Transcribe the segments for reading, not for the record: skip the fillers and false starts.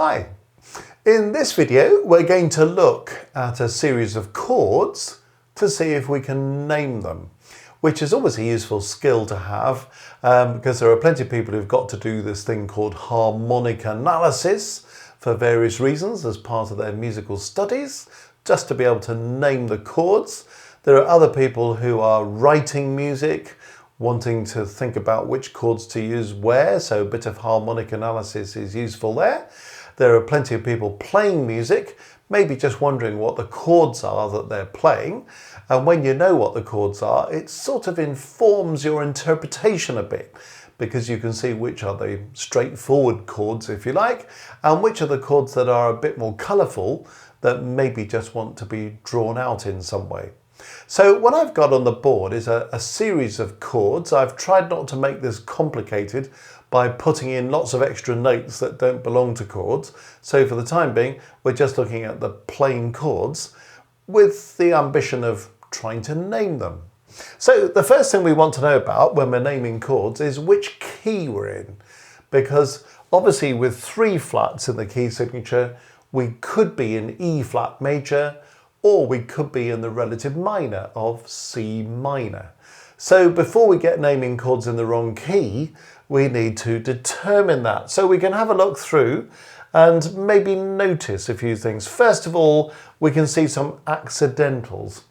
Hi, in this video we're going to look at a series of chords to see if we can name them, which is always a useful skill to have because there are plenty of people who've got to do this thing called harmonic analysis for various reasons as part of their musical studies, just to be able to name the chords. There are other people who are writing music, wanting to think about which chords to use where, so a bit of harmonic analysis is useful there. There are plenty of people playing music, maybe just wondering what the chords are that they're playing. And when you know what the chords are, it sort of informs your interpretation a bit, because you can see which are the straightforward chords, if you like, and which are the chords that are a bit more colourful, that maybe just want to be drawn out in some way. So what I've got on the board is a series of chords. I've tried not to make this complicated by putting in lots of extra notes that don't belong to chords. So for the time being, we're just looking at the plain chords with the ambition of trying to name them. So the first thing we want to know about when we're naming chords is which key we're in, because obviously with 3 flats in the key signature, we could be in E flat major, or we could be in the relative minor of C minor. So before we get naming chords in the wrong key, we need to determine that. So we can have a look through and maybe notice a few things. First of all, we can see some accidentals,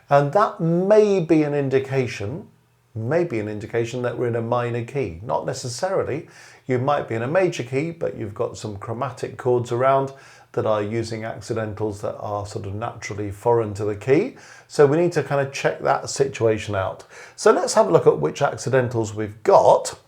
and that may be an indication that we're in a minor key. Not necessarily. You might be in a major key, but you've got some chromatic chords around that are using accidentals that are sort of naturally foreign to the key. So we need to kind of check that situation out. So let's have a look at which accidentals we've got.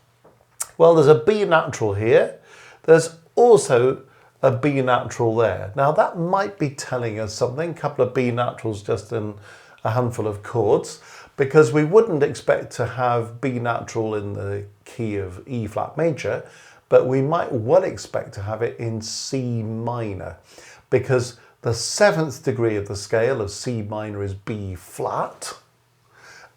Well, there's a B natural here. There's also a B natural there. Now that might be telling us something, a couple of B naturals just in a handful of chords, because we wouldn't expect to have B natural in the key of E flat major, but we might well expect to have it in C minor, because the 7th degree of the scale of C minor is B flat.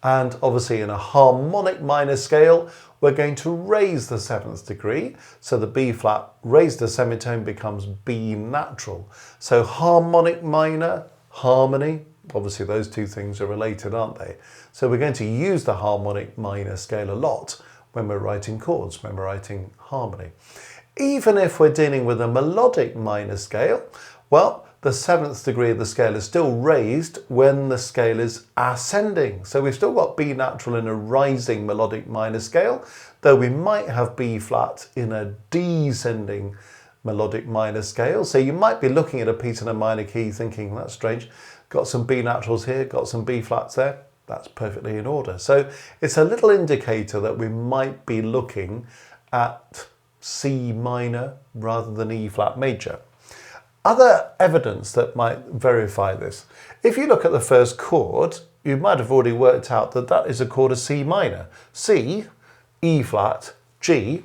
And obviously in a harmonic minor scale, we're going to raise the 7th degree. So the B flat raised a semitone becomes B natural. So harmonic minor, harmony, obviously those two things are related, aren't they? So we're going to use the harmonic minor scale a lot when we're writing chords, when we're writing harmony. Even if we're dealing with a melodic minor scale, well, the 7th degree of the scale is still raised when the scale is ascending. So we've still got B natural in a rising melodic minor scale, though we might have B flat in a descending melodic minor scale. So you might be looking at a piece in a minor key thinking, that's strange, got some B naturals here, got some B flats there. That's perfectly in order. So it's a little indicator that we might be looking at C minor rather than E flat major. Other evidence that might verify this. If you look at the first chord, you might have already worked out that that is a chord of C minor. C, E flat, G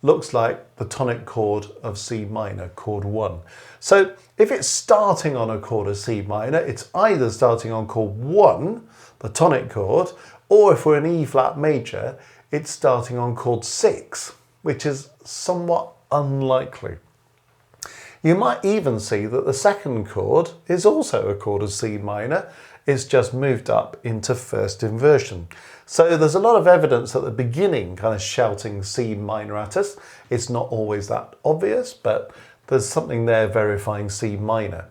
looks like the tonic chord of C minor, chord 1. So if it's starting on a chord of C minor, it's either starting on chord 1, the tonic chord, or if we're in E flat major, it's starting on chord 6, which is somewhat unlikely. You might even see that the second chord is also a chord of C minor. It's just moved up into first inversion. So there's a lot of evidence at the beginning kind of shouting C minor at us. It's not always that obvious, but there's something there verifying C minor.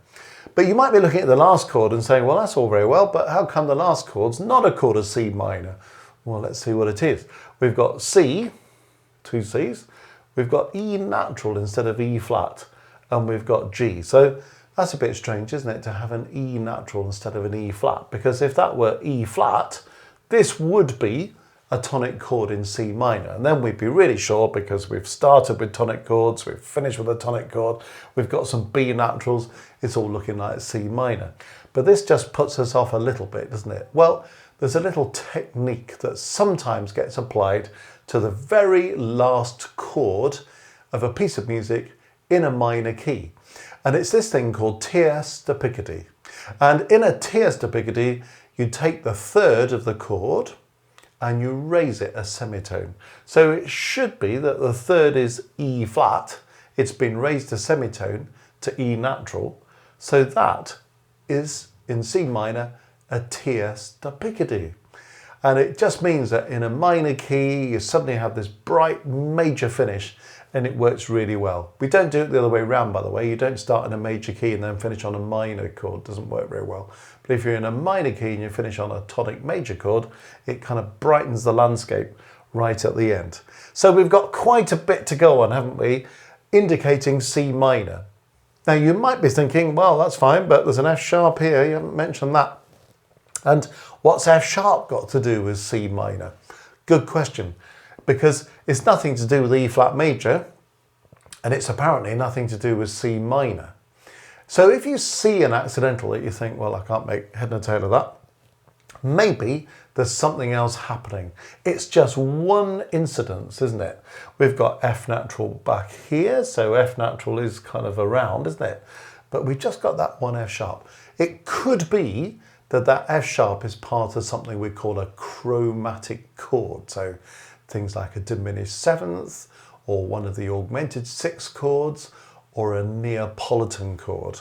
But you might be looking at the last chord and saying, well, that's all very well, but how come the last chord's not a chord of C minor? Well, let's see what it is. We've got C, 2 C's. We've got E natural instead of E flat, and we've got G. So that's a bit strange, isn't it, to have an E natural instead of an E flat? Because if that were E flat, this would be a tonic chord in C minor. And then we'd be really sure, because we've started with tonic chords, we've finished with a tonic chord, we've got some B naturals, it's all looking like C minor. But this just puts us off a little bit, doesn't it? Well, there's a little technique that sometimes gets applied to the very last chord of a piece of music in a minor key. And it's this thing called tierce de Picardy. And in a tierce de Picardy, you take the third of the chord and you raise it a semitone. So it should be that the third is E flat it's been raised a semitone to E natural. So that is, in C minor, a tierce dipicado. And it just means that in a minor key, you suddenly have this bright major finish, and it works really well. We don't do it the other way around, by the way. You don't start in a major key and then finish on a minor chord. It doesn't work very well. But if you're in a minor key and you finish on a tonic major chord, it kind of brightens the landscape right at the end. So we've got quite a bit to go on, haven't we? Indicating C minor. Now you might be thinking, well, that's fine, but there's an F sharp here. You haven't mentioned that. And what's F sharp got to do with C minor? Good question. Because it's nothing to do with E flat major, and it's apparently nothing to do with C minor. So if you see an accidental that you think, well, I can't make head nor tail of that, maybe there's something else happening. It's just one incidence, isn't it? We've got F natural back here, so F natural is kind of around, isn't it? But we've just got that one F sharp. It could be that that F sharp is part of something we call a chromatic chord. So things like a diminished seventh, or one of the augmented sixth chords, or a Neapolitan chord.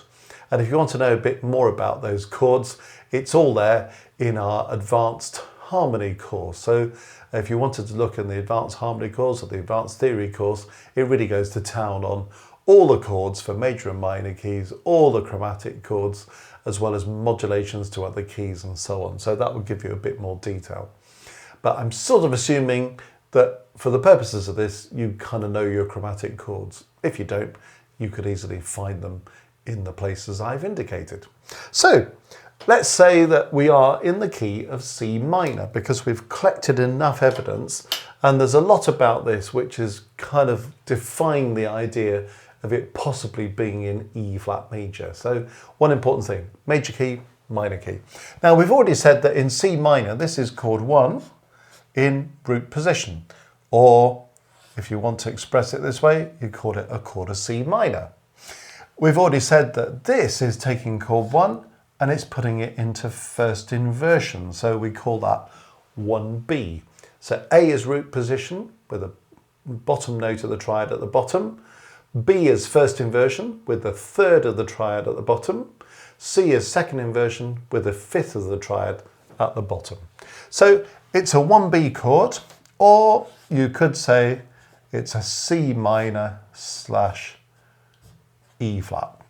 And if you want to know a bit more about those chords, it's all there in our advanced harmony course. So if you wanted to look in the advanced harmony course or the advanced theory course, it really goes to town on all the chords for major and minor keys, all the chromatic chords, as well as modulations to other keys and so on. So that will give you a bit more detail. But I'm sort of assuming that for the purposes of this, you kind of know your chromatic chords. If you don't, you could easily find them in the places I've indicated. So let's say that we are in the key of C minor, because we've collected enough evidence, and there's a lot about this which is kind of defying the idea of it possibly being in E flat major. So one important thing, major key, minor key. Now we've already said that in C minor, this is chord 1 in root position, or if you want to express it this way, you call it a chord of C minor. We've already said that this is taking chord 1 and it's putting it into first inversion, so we call that 1B. So A is root position with a bottom note of the triad at the bottom, B is first inversion with the third of the triad at the bottom, C is second inversion with the fifth of the triad at the bottom. So it's a 1B chord, or you could say it's a C minor / E flat.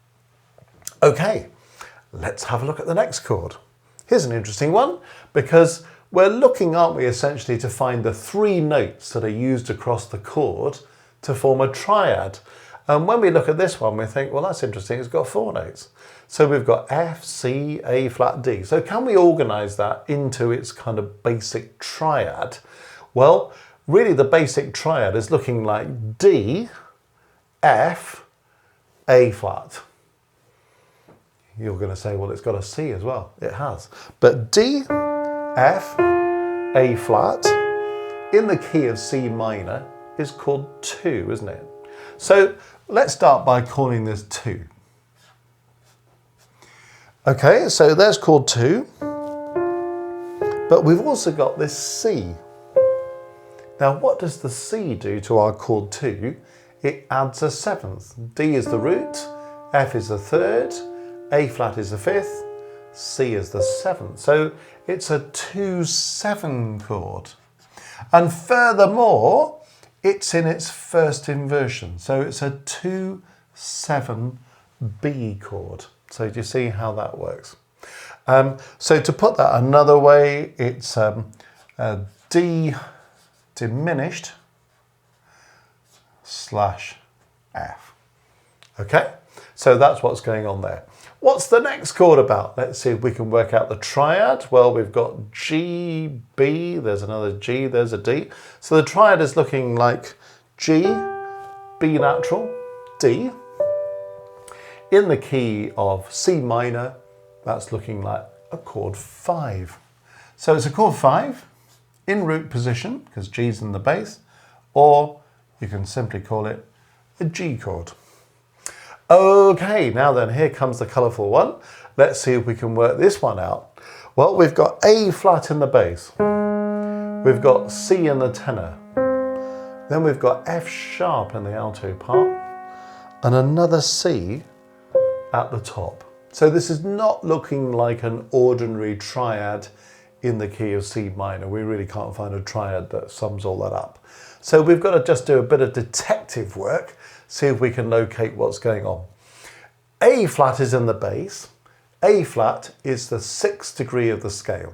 Okay, let's have a look at the next chord. Here's an interesting one, because we're looking, aren't we, essentially to find the 3 notes that are used across the chord to form a triad. And when we look at this one, we think, well, that's interesting, it's got 4 notes. So we've got F, C, A flat, D. So can we organise that into its kind of basic triad? Well, really the basic triad is looking like D, F, A flat. You're going to say, well, it's got a C as well. It has. But D, F, A flat, in the key of C minor, is called 2, isn't it? So let's start by calling this 2. Okay, so there's chord 2. But we've also got this C. Now, what does the C do to our chord 2? It adds a 7th. D is the root, F is the 3rd, A flat is the 5th, C is the 7th. So it's a 2-7 chord. And furthermore, it's in its first inversion. So it's a 2-7B chord. So do you see how that works? So to put that another way, it's a D diminished / F. Okay, so that's what's going on there. What's the next chord about? Let's see if we can work out the triad. Well, we've got G, B, there's another G, there's a D. So the triad is looking like G, B natural, D. In the key of C minor, that's looking like a chord 5. So it's a chord 5 in root position, because G's in the bass, or you can simply call it a G chord. Okay, now then, here comes the colourful one. Let's see if we can work this one out. Well, we've got A flat in the bass. We've got C in the tenor. Then we've got F sharp in the alto part. and another C at the top. So this is not looking like an ordinary triad in the key of C minor. We really can't find a triad that sums all that up. So we've got to just do a bit of detective work, see if we can locate what's going on. A flat is in the bass. A flat is the 6th degree of the scale.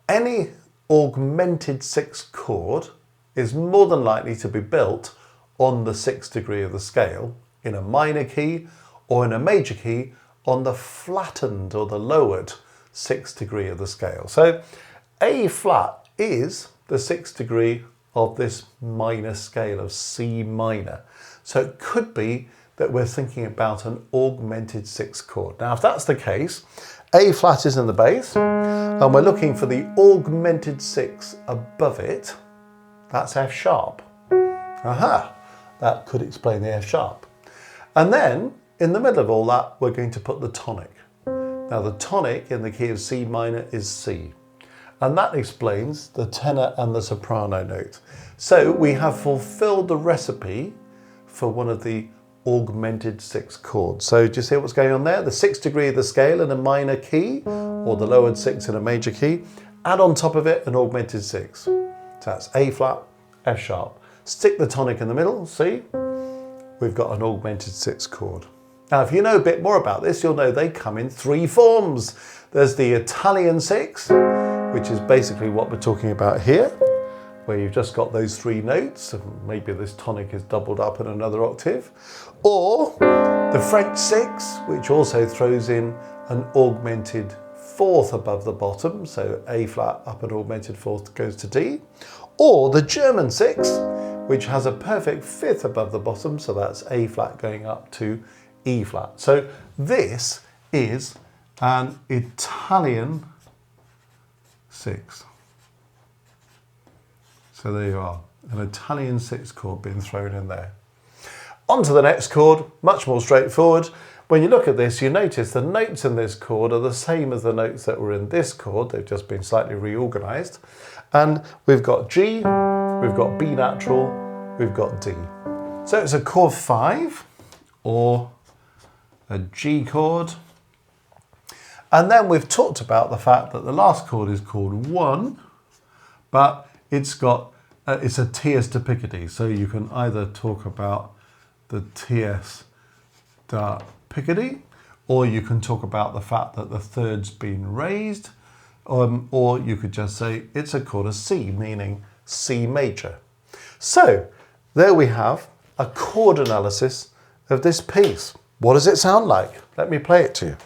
Any augmented 6th chord is more than likely to be built on the 6th degree of the scale in a minor key or in a major key on the flattened or the lowered 6th degree of the scale. So A flat is the 6th degree of this minor scale of C minor. So it could be that we're thinking about an augmented 6th chord. Now, if that's the case, A flat is in the bass, and we're looking for the augmented 6 above it. That's F sharp. Aha, that could explain the F sharp. And then, in the middle of all that, we're going to put the tonic. Now, the tonic in the key of C minor is C. And that explains the tenor and the soprano note. So we have fulfilled the recipe for one of the augmented 6th chords. So do you see what's going on there? The 6th degree of the scale in a minor key, or the lowered 6 in a major key. Add on top of it an augmented 6. So that's A flat, F sharp. Stick the tonic in the middle, see? We've got an augmented 6th chord. Now, if you know a bit more about this, you'll know they come in 3 forms. There's the Italian 6, which is basically what we're talking about here, where you've just got those 3 notes, and maybe this tonic is doubled up in another octave. Or the French 6, which also throws in an augmented 4th above the bottom, so A flat up an augmented 4th goes to D. Or the German 6, which has a perfect 5th above the bottom, so that's A flat going up to E flat. So this is an Italian 6. So there you are, an Italian 6th chord being thrown in there. On to the next chord, much more straightforward. When you look at this, you notice the notes in this chord are the same as the notes that were in this chord. They've just been slightly reorganized. And we've got G, we've got B natural, we've got D. So it's a chord 5 or a G chord. And then we've talked about the fact that the last chord is chord 1, but it's a tierce to Picardy. So you can either talk about the tierce to Picardy, or you can talk about the fact that the third's been raised, or you could just say it's a chord of C, meaning C major. So there we have a chord analysis of this piece. What does it sound like? Let me play it to you.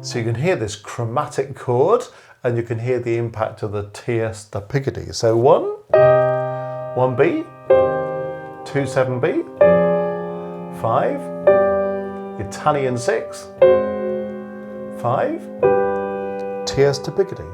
So you can hear this chromatic chord, and you can hear the impact of the tierce to Picardy. So 1, 1B, 2, 7B, 5, Italian 6, 5, tierce to Picardy.